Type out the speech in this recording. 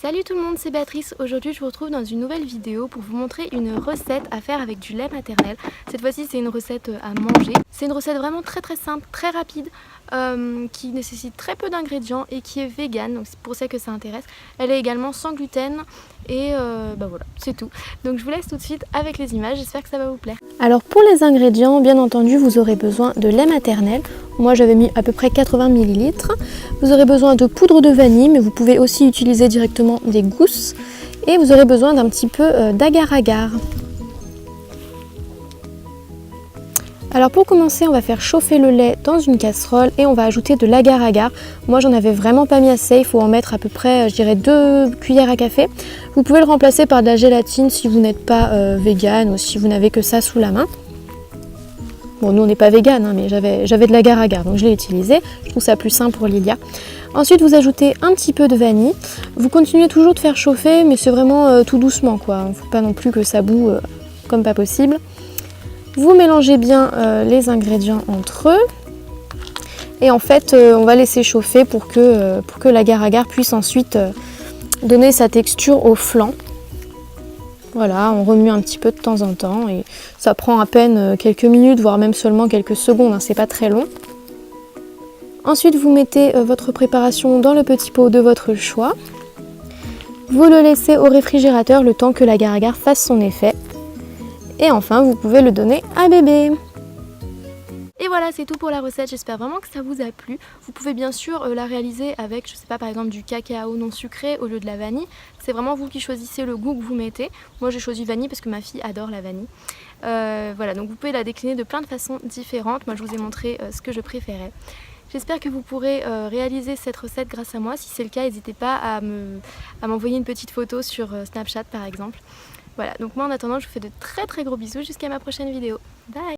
Salut tout le monde, c'est Béatrice. Aujourd'hui je vous retrouve dans une nouvelle vidéo pour vous montrer une recette à faire avec du lait maternel. Cette fois-ci c'est une recette à manger. C'est une recette vraiment très simple, très rapide, qui nécessite très peu d'ingrédients et qui est vegan, donc c'est pour ça que ça intéresse. Elle est également sans gluten et voilà, c'est tout. Donc je vous laisse tout de suite avec les images, j'espère que ça va vous plaire. Alors pour les ingrédients, bien entendu vous aurez besoin de lait maternel. Moi j'avais mis à peu près 80 ml. Vous aurez besoin de poudre de vanille, mais vous pouvez aussi utiliser directement des gousses. Et vous aurez besoin d'un petit peu d'agar-agar. Alors pour commencer, on va faire chauffer le lait dans une casserole et on va ajouter de l'agar-agar. Moi j'en avais vraiment pas mis assez, il faut en mettre à peu près, je dirais 2 cuillères à café. Vous pouvez le remplacer par de la gélatine si vous n'êtes pas vegan ou si vous n'avez que ça sous la main. Bon, nous on n'est pas vegan, hein, mais j'avais de l'agar-agar, donc je l'ai utilisé. Je trouve ça plus simple pour Lilia. Ensuite, vous ajoutez un petit peu de vanille. Vous continuez toujours de faire chauffer, mais c'est vraiment tout doucement, quoi. Il ne faut pas non plus que ça boue comme pas possible. Vous mélangez bien les ingrédients entre eux. Et en fait, on va laisser chauffer pour que l'agar-agar puisse ensuite donner sa texture au flan. Voilà, on remue un petit peu de temps en temps et ça prend à peine quelques minutes, voire même seulement quelques secondes, hein, c'est pas très long. Ensuite, vous mettez votre préparation dans le petit pot de votre choix. Vous le laissez au réfrigérateur le temps que l'agar-agar fasse son effet. Et enfin, vous pouvez le donner à bébé. Et voilà, c'est tout pour la recette, j'espère vraiment que ça vous a plu. Vous pouvez bien sûr la réaliser avec, je sais pas, par exemple du cacao non sucré au lieu de la vanille. C'est vraiment vous qui choisissez le goût que vous mettez. Moi j'ai choisi vanille parce que ma fille adore la vanille. Voilà, donc vous pouvez la décliner de plein de façons différentes. Moi je vous ai montré ce que je préférais. J'espère que vous pourrez réaliser cette recette grâce à moi. Si c'est le cas, n'hésitez pas à m'envoyer une petite photo sur Snapchat par exemple. Voilà, donc moi en attendant, je vous fais de très gros bisous jusqu'à ma prochaine vidéo. Bye!